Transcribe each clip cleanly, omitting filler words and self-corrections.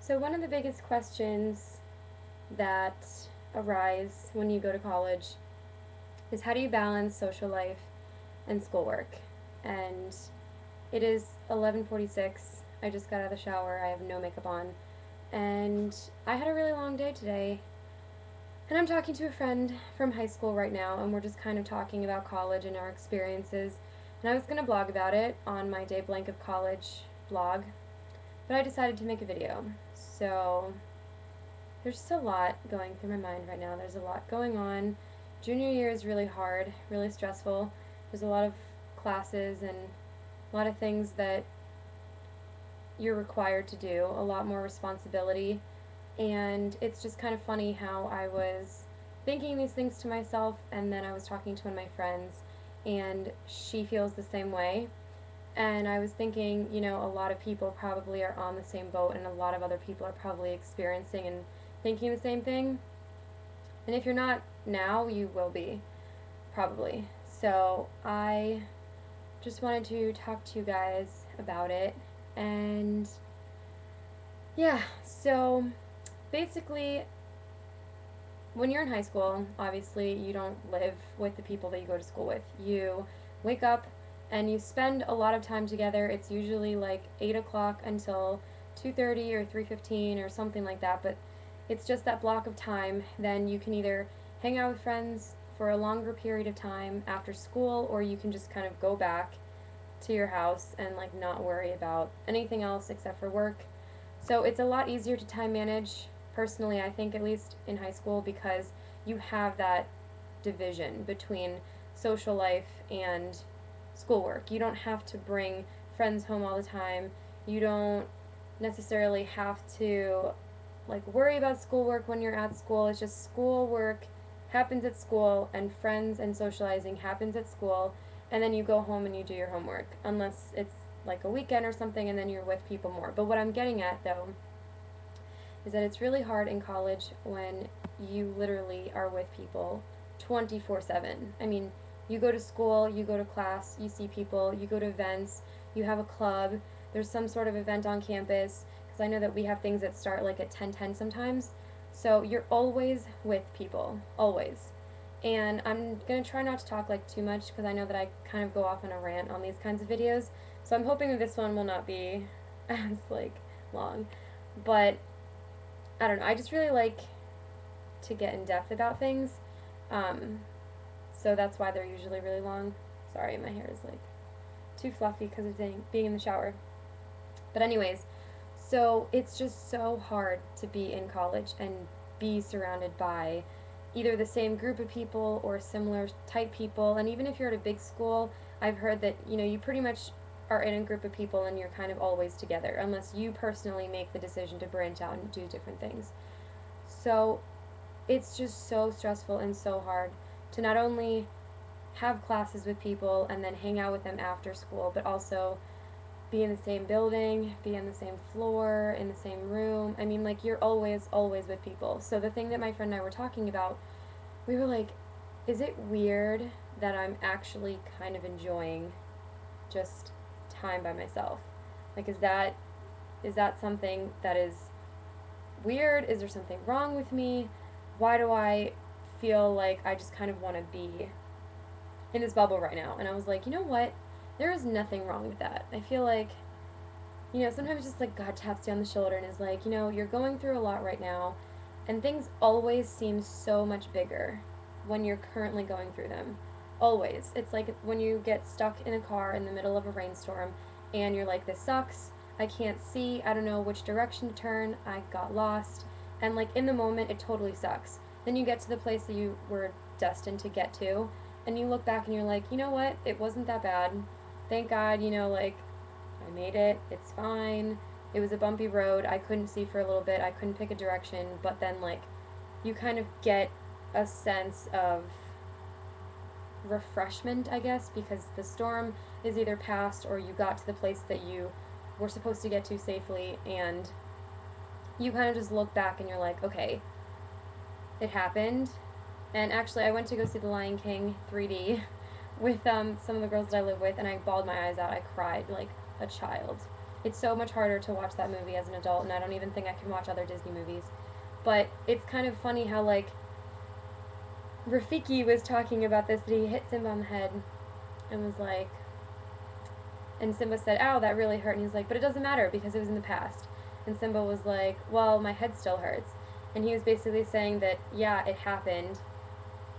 So one of the biggest questions that arise when you go to college is how do you balance social life and schoolwork? And it is 11:46. I just got out of the shower. I have no makeup on. And I had a really long day today. And I'm talking to a friend from high school right now, and we're just kind of talking about college and our experiences. And I was going to blog about it on my Day Blank of College blog, but I decided to make a video. So there's just a lot going through my mind right now. There's a lot going on. Junior year is really hard, really stressful. There's a lot of classes and a lot of things that you're required to do, a lot more responsibility. And it's just kind of funny how I was thinking these things to myself, and then I was talking to one of my friends, and she feels the same way. And I was thinking, a lot of people probably are on the same boat, and a lot of other people are probably experiencing and thinking the same thing. And if you're not now, you will be, probably. So I just wanted to talk to you guys about it. And yeah, so basically, when you're in high school, obviously you don't live with the people that you go to school with. You wake up and you spend a lot of time together. It's usually like 8 o'clock until 2:30 or 3:15 or something like that, but it's just that block of time. Then you can either hang out with friends for a longer period of time after school, or you can just kind of go back to your house and like not worry about anything else except for work. So it's a lot easier to time manage, personally, I think, at least in high school, because you have that division between social life and schoolwork. You don't have to bring friends home all the time. You don't necessarily have to like worry about schoolwork when you're at school. It's just schoolwork happens at school and friends and socializing happens at school, and then you go home and you do your homework, unless it's like a weekend or something and then you're with people more. But what I'm getting at though is that it's really hard in college when you literally are with people 24/7. I mean, you go to school, you go to class, you see people, you go to events, you have a club, there's some sort of event on campus, because I know that we have things that start like at 10:10 sometimes. So you're always with people, always. And I'm going to try not to talk like too much because I know that I kind of go off on a rant on these kinds of videos. So I'm hoping that this one will not be as like long. But I don't know, I just really like to get in depth about things. Um, so that's why they're usually really long. Sorry, my hair is like too fluffy because of being in the shower. But anyways, so it's just so hard to be in college and be surrounded by either the same group of people or similar type people. And even if you're at a big school, I've heard that, you pretty much are in a group of people and you're kind of always together, unless you personally make the decision to branch out and do different things. So it's just so stressful and so hard to not only have classes with people and then hang out with them after school, but also be in the same building, be on the same floor, in the same room. I mean, like, you're always, always with people. So the thing that my friend and I were talking about, we were like, is it weird that I'm actually kind of enjoying just time by myself? Like, is that something that is weird? Is there something wrong with me? Why do I feel like I just kind of want to be in this bubble right now? And I was like, you know what? There is nothing wrong with that. I feel like, sometimes just like God taps you on the shoulder and is like, you're going through a lot right now, and things always seem so much bigger when you're currently going through them. Always. It's like when you get stuck in a car in the middle of a rainstorm and you're like, this sucks. I can't see. I don't know which direction to turn. I got lost. And like in the moment, it totally sucks. Then you get to the place that you were destined to get to, and you look back and you're like, you know what? It wasn't that bad. Thank God, like I made it. It's fine. It was a bumpy road. I couldn't see for a little bit. I couldn't pick a direction. But then, like, you kind of get a sense of refreshment, I guess, because the storm is either past or you got to the place that you were supposed to get to safely, and you kind of just look back and you're like, okay, it happened. And actually, I went to go see The Lion King 3D with some of the girls that I live with, and I bawled my eyes out. I cried like a child. It's so much harder to watch that movie as an adult, and I don't even think I can watch other Disney movies. But it's kind of funny how, like, Rafiki was talking about this, that he hit Simba on the head and was like, and Simba said, ow, that really hurt. And he's like, but it doesn't matter because it was in the past. And Simba was like, well, my head still hurts. And he was basically saying that, yeah, it happened.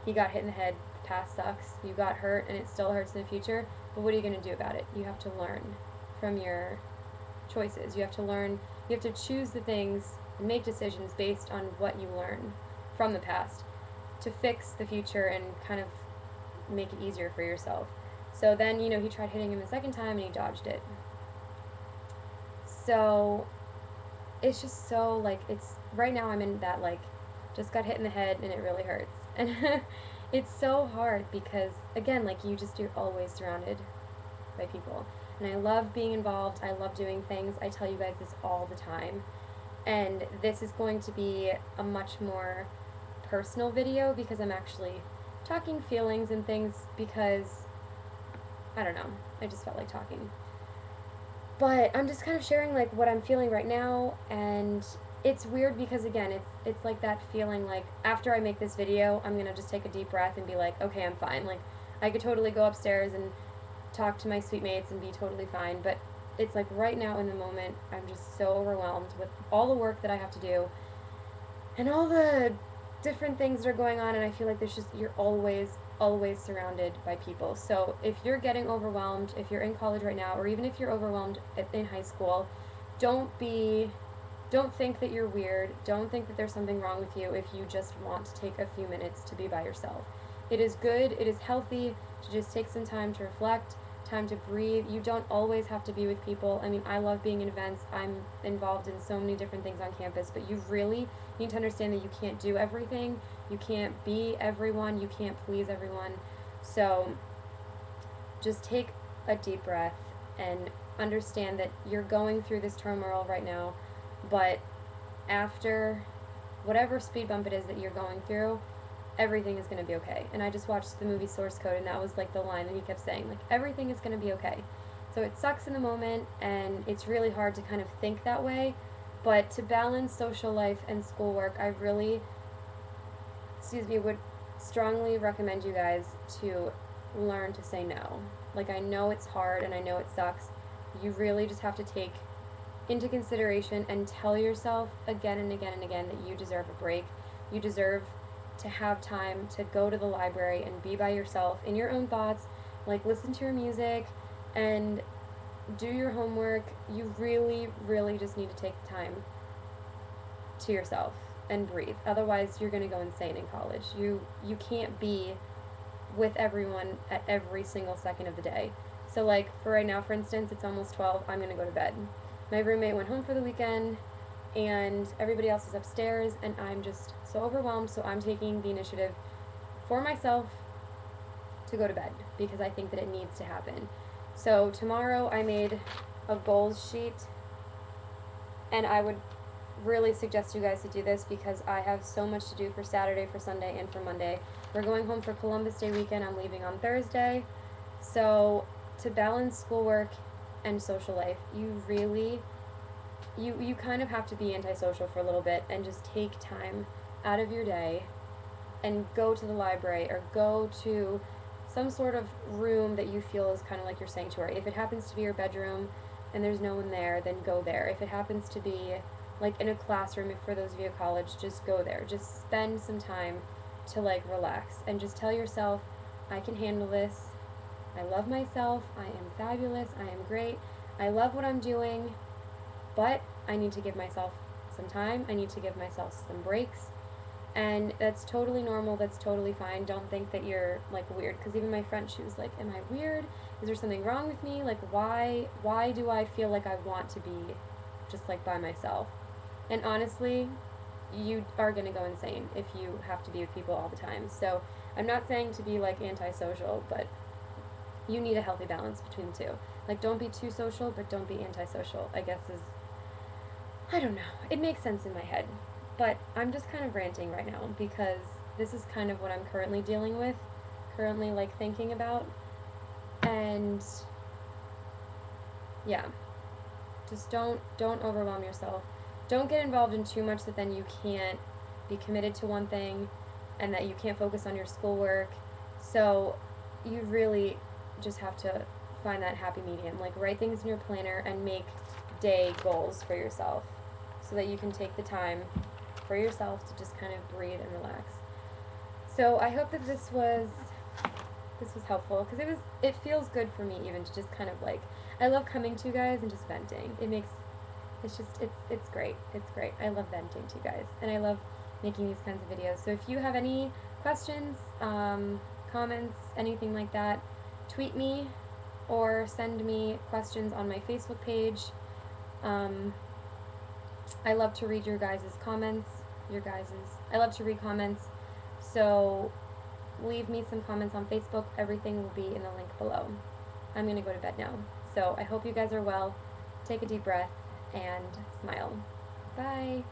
He got hit in the head. The past sucks. You got hurt and it still hurts in the future. But what are you going to do about it? You have to learn from your choices. You have to learn, you have to choose the things and make decisions based on what you learn from the past to fix the future and kind of make it easier for yourself. So then, he tried hitting him the second time and he dodged it. So it's just so, like, it's, right now I'm in that, like, just got hit in the head and it really hurts. And it's so hard because, again, like, you're always surrounded by people. And I love being involved. I love doing things. I tell you guys this all the time. And this is going to be a much more personal video because I'm actually talking feelings and things because, I don't know, I just felt like talking. But I'm just kind of sharing, like, what I'm feeling right now, and it's weird because, again, it's like that feeling like after I make this video, I'm gonna just take a deep breath and be like, okay, I'm fine. Like, I could totally go upstairs and talk to my sweet mates and be totally fine, but it's like right now in the moment, I'm just so overwhelmed with all the work that I have to do and all the different things that are going on, and I feel like you're always surrounded by people. So if you're getting overwhelmed, if you're in college right now, or even if you're overwhelmed in high school, don't think that you're weird. Don't think that there's something wrong with you if you just want to take a few minutes to be by yourself. It is good, it is healthy to just take some time to reflect, time to breathe. You don't always have to be with people. I mean, I love being in events. I'm involved in so many different things on campus, but you really need to understand that you can't do everything. You can't be everyone. You can't please everyone. So just take a deep breath and understand that you're going through this turmoil right now, but after whatever speed bump it is that you're going through, everything is going to be okay. And I just watched the movie Source Code, and that was like the line that he kept saying, like, everything is going to be okay. So it sucks in the moment, and it's really hard to kind of think that way, but to balance social life and schoolwork, I really, would strongly recommend you guys to learn to say no. Like, I know it's hard and I know it sucks. You really just have to take into consideration and tell yourself again and again and again that you deserve a break. You deserve to have time to go to the library and be by yourself in your own thoughts, like listen to your music and do your homework. You really, really just need to take time to yourself and breathe. Otherwise, you're going to go insane in college. You can't be with everyone at every single second of the day. So, like, for right now, for instance, it's almost 12. I'm going to go to bed. My roommate went home for the weekend, and everybody else is upstairs, and I'm just so overwhelmed, so I'm taking the initiative for myself to go to bed because I think that it needs to happen. So tomorrow I made a goals sheet, and I would really suggest you guys to do this because I have so much to do for Saturday, for Sunday, and for Monday. We're going home for Columbus Day weekend. I'm leaving on Thursday. So to balance schoolwork and social life, you really, you kind of have to be antisocial for a little bit and just take time out of your day and go to the library or go to some sort of room that you feel is kind of like your sanctuary. If it happens to be your bedroom and there's no one there, then go there. If it happens to be like in a classroom, if for those of you at college, just go there. Just spend some time to like relax and just tell yourself, I can handle this. I love myself. I am fabulous. I am great. I love what I'm doing, but I need to give myself some time. I need to give myself some breaks. And that's totally normal. That's totally fine. Don't think that you're like weird. Because even my friend, she was like, am I weird? Is there something wrong with me? Like, why do I feel like I want to be just like by myself? And honestly, you are going to go insane if you have to be with people all the time. So I'm not saying to be like antisocial, but you need a healthy balance between the two. Like, don't be too social, but don't be antisocial, I guess is, I don't know. It makes sense in my head. But I'm just kind of ranting right now because this is kind of what I'm currently dealing with, currently like thinking about. And yeah. Just don't overwhelm yourself. Don't get involved in too much that then you can't be committed to one thing and that you can't focus on your schoolwork. So you really just have to find that happy medium. Like, write things in your planner and make day goals for yourself so that you can take the time for yourself to just kind of breathe and relax. So I hope that this was helpful, because it feels good for me even to just kind of like, I love coming to you guys and just venting. It's great. It's great. I love venting to you guys, and I love making these kinds of videos. So if you have any questions, comments, anything like that, tweet me or send me questions on my Facebook page. I love to read your guys' comments. I love to read comments. So leave me some comments on Facebook. Everything will be in the link below. I'm going to go to bed now. So I hope you guys are well. Take a deep breath and smile. Bye.